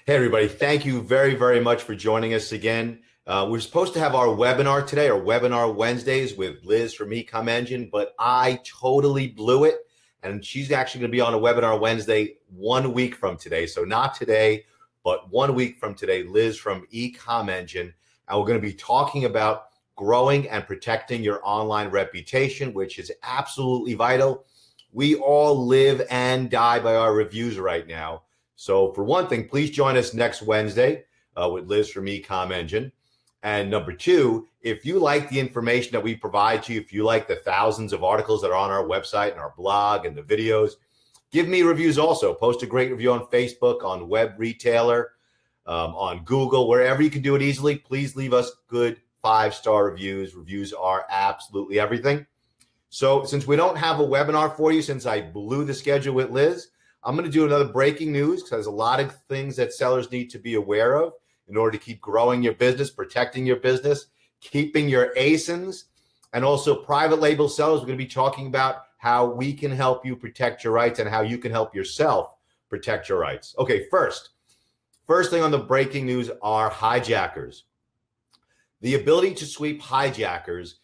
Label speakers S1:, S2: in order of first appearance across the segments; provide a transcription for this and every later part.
S1: Hey, everybody. Thank you very, very much for joining us again. We're supposed to have our webinar today, our webinar Wednesdays with Liz from Ecom Engine, but I totally blew it. And she's actually going to be on a webinar Wednesday 1 week from today. So not today, but 1 week from today, Liz from Ecom Engine. And we're going to be talking about growing and protecting your online reputation, which is absolutely vital. We all live and die by our reviews right now. So for one thing, please join us next Wednesday with Liz from Ecom Engine. And number two, if you like the information that we provide to you, if you like the thousands of articles that are on our website and our blog and the videos, give me reviews also. Post a great review on Facebook, on Web Retailer, on Google, wherever you can do it easily. Please leave us good 5-star reviews. Reviews are absolutely everything. So since we don't have a webinar for you, since I blew the schedule with Liz, I'm going to do another breaking news because there's a lot of things that sellers need to be aware of in order to keep growing your business, protecting your business, keeping your ASINs, and also private label sellers. We're going to be talking about how we can help you protect your rights and how you can help yourself protect your rights. Okay, first thing on the breaking news are hijackers. The ability to sweep hijackers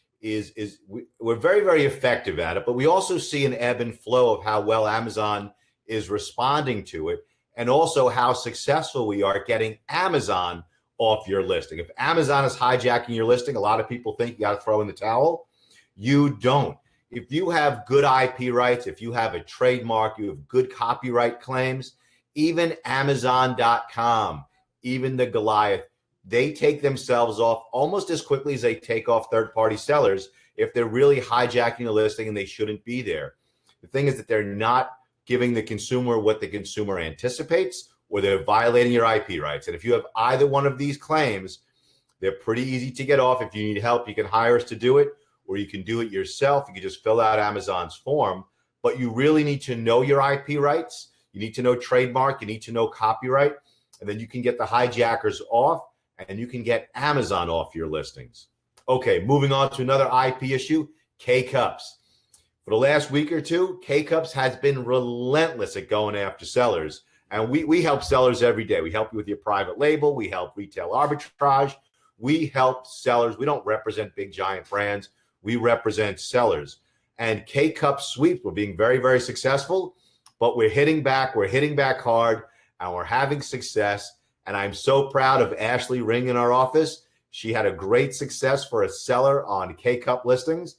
S1: we're very, very effective at it, but we also see an ebb and flow of how well Amazon is responding to it, and also how successful we are getting Amazon off your listing. If Amazon is hijacking your listing, a lot of people think you got to throw in the towel. You don't. If you have good IP rights, if you have a trademark, you have good copyright claims, even Amazon.com, even the Goliath, they take themselves off almost as quickly as they take off third-party sellers if they're really hijacking a listing and they shouldn't be there. The thing is that they're not giving the consumer what the consumer anticipates, or they're violating your IP rights. And if you have either one of these claims, they're pretty easy to get off. If you need help, you can hire us to do it, or you can do it yourself. You can just fill out Amazon's form, but you really need to know your IP rights. You need to know trademark, you need to know copyright, and then you can get the hijackers off and you can get Amazon off your listings. Okay, moving on to another IP issue, K-Cups. For the last week or two, K-Cups has been relentless at going after sellers. And we help sellers every day. We help you with your private label. We help retail arbitrage. We help sellers. We don't represent big giant brands. We represent sellers. And K-Cup sweeps were being very, very successful, but we're hitting back. We're hitting back hard, and we're having success. And I'm so proud of Ashley Ring in our office. She had a great success for a seller on K-Cup listings.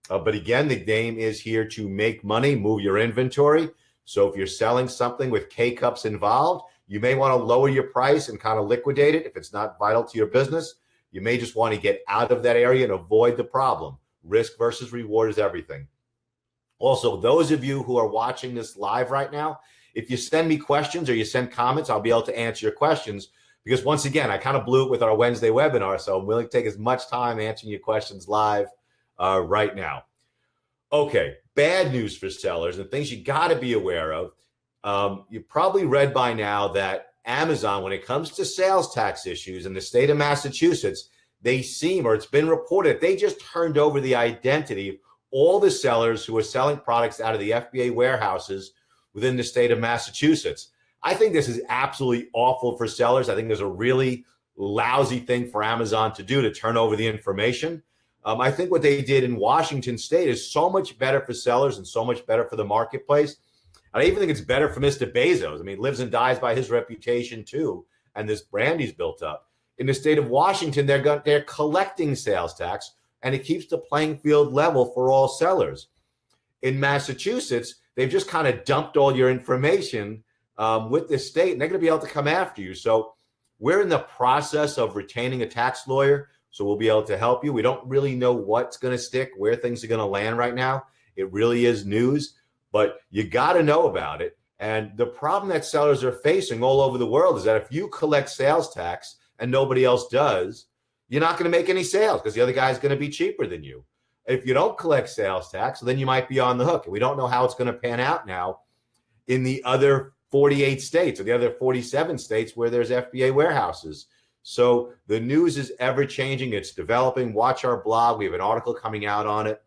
S1: But again, the game is here to make money, move your inventory. So if you're selling something with K-Cups involved, you may want to lower your price and kind of liquidate it if it's not vital to your business. You may just want to get out of that area and avoid the problem. Risk versus reward is everything. Also, those of you who are watching this live right now, if you send me questions or you send comments, I'll be able to answer your questions. Because once again, I kind of blew it with our Wednesday webinar, so I'm willing to take as much time answering your questions live right now. Okay, bad news for sellers and things you got to be aware of. You probably read by now that Amazon, when it comes to sales tax issues in the state of Massachusetts, it's been reported, they just turned over the identity of all the sellers who are selling products out of the FBA warehouses within the state of Massachusetts. I think this is absolutely awful for sellers. I think there's a really lousy thing for Amazon to do, to turn over the information. I think what they did in Washington State is so much better for sellers and so much better for the marketplace. And I even think it's better for Mr. Bezos. I mean, lives and dies by his reputation too, and this brand he's built up. In the state of Washington, they're collecting sales tax, and it keeps the playing field level for all sellers. In Massachusetts, they've just kind of dumped all your information with the state, and they're going to be able to come after you. So we're in the process of retaining a tax lawyer. So we'll be able to help you. We don't really know what's going to stick, where things are going to land right now. It really is news, but you got to know about it. And the problem that sellers are facing all over the world is that if you collect sales tax and nobody else does, you're not going to make any sales because the other guy is going to be cheaper than you. If you don't collect sales tax, then you might be on the hook. And we don't know how it's going to pan out now in the other 48 states or the other 47 states where there's FBA warehouses. So the news is ever changing. It's developing. Watch our blog. We have an article coming out on it.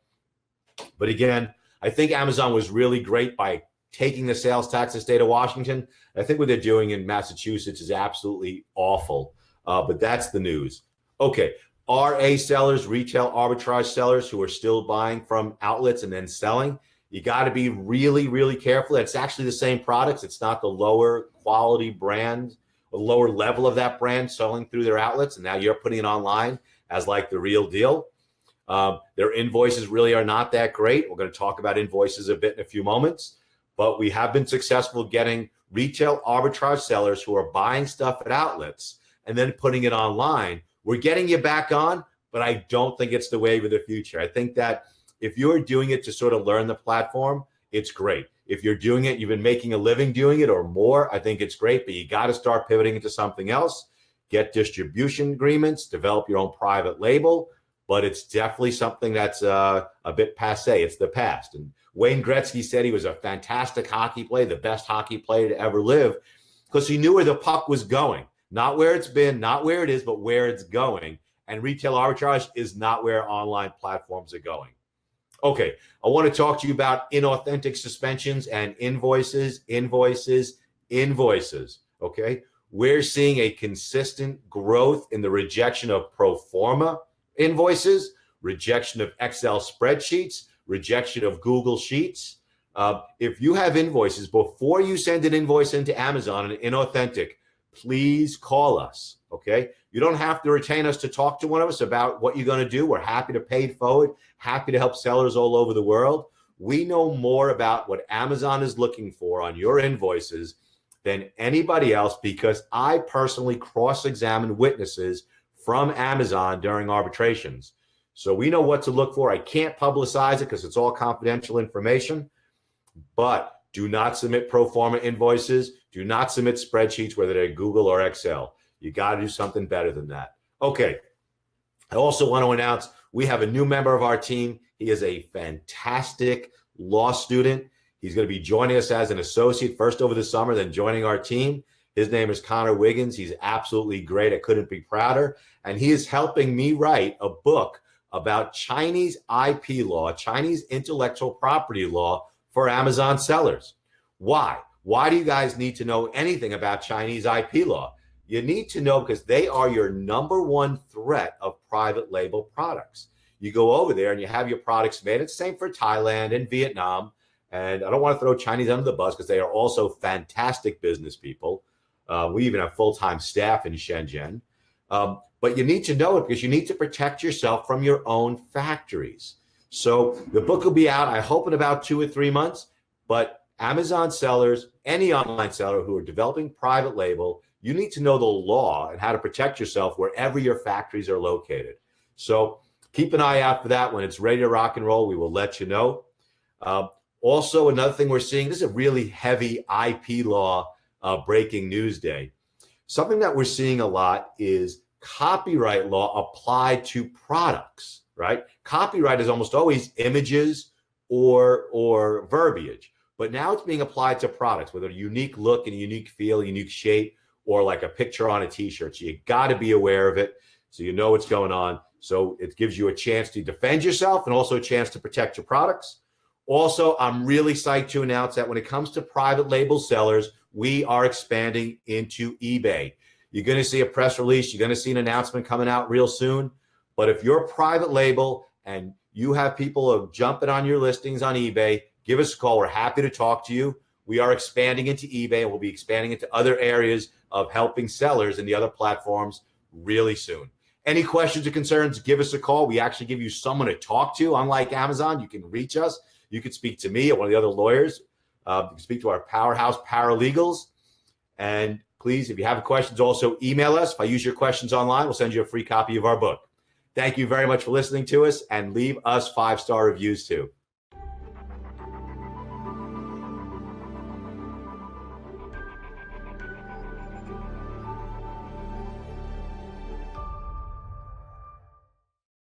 S1: But again, I think Amazon was really great by taking the sales tax of the state of Washington. I think what they're doing in Massachusetts is absolutely awful, but that's the news. Okay, RA sellers, retail arbitrage sellers who are still buying from outlets and then selling, you got to be really, really careful. It's actually the same products. It's not the lower quality brand, the lower level of that brand selling through their outlets, and now you're putting it online as like the real deal. Their invoices really are not that great. We're going to talk about invoices a bit in a few moments, but we have been successful getting retail arbitrage sellers who are buying stuff at outlets and then putting it online. We're getting you back on, but I don't think it's the wave of the future. I think that if you're doing it to sort of learn the platform, it's great. If you're doing it, you've been making a living doing it or more, I think it's great, but you got to start pivoting into something else. Get distribution agreements, develop your own private label, but it's definitely something that's a bit passé. It's the past. And Wayne Gretzky said he was a fantastic hockey player, the best hockey player to ever live, because he knew where the puck was going. Not where it's been, not where it is, but where it's going. And retail arbitrage is not where online platforms are going. Okay, I want to talk to you about inauthentic suspensions and invoices. Okay, we're seeing a consistent growth in the rejection of pro forma invoices, rejection of Excel spreadsheets, rejection of Google Sheets. If you have invoices, before you send an invoice into Amazon and inauthentic, please call us, okay? You don't have to retain us to talk to one of us about what you're going to do. We're happy to pay it forward, happy to help sellers all over the world. We know more about what Amazon is looking for on your invoices than anybody else, because I personally cross-examine witnesses from Amazon during arbitrations. So we know what to look for. I can't publicize it because it's all confidential information, but do not submit pro forma invoices. Do not submit spreadsheets, whether they're Google or Excel. You got to do something better than that. Okay. I also want to announce we have a new member of our team. He is a fantastic law student. He's going to be joining us as an associate first over the summer, then joining our team. His name is Connor Wiggins. He's absolutely great. I couldn't be prouder. And he is helping me write a book about Chinese IP law, Chinese intellectual property law for Amazon sellers. Why? Why do you guys need to know anything about Chinese IP law? You need to know because they are your number one threat of private label products. You go over there and you have your products made. It's the same for Thailand and Vietnam. And I don't want to throw Chinese under the bus because they are also fantastic business people. We even have full-time staff in Shenzhen. But you need to know it because you need to protect yourself from your own factories. So the book will be out, I hope, in about 2 or 3 months. But Amazon sellers, any online seller who are developing private label, you need to know the law and how to protect yourself wherever your factories are located. So keep an eye out for that. When it's ready to rock and roll, we will let you know. Also, another thing we're seeing, this is a really heavy IP law breaking news day. Something that we're seeing a lot is copyright law applied to products, right? Copyright is almost always images or verbiage, but now it's being applied to products with a unique look and a unique feel, unique shape, or like a picture on a t-shirt. So you got to be aware of it so you know what's going on. So it gives you a chance to defend yourself and also a chance to protect your products. Also, I'm really psyched to announce that when it comes to private label sellers, we are expanding into eBay. You're going to see a press release. You're going to see an announcement coming out real soon. But if you're a private label and you have people jumping on your listings on eBay, give us a call. We're happy to talk to you. We are expanding into eBay and we'll be expanding into other areas of helping sellers in the other platforms really soon. Any questions or concerns, give us a call. We actually give you someone to talk to. Unlike Amazon, you can reach us. You can speak to me or one of the other lawyers. You can speak to our powerhouse paralegals. And please, if you have questions, also email us. If I use your questions online, we'll send you a free copy of our book. Thank you very much for listening to us, and leave us 5-star reviews too.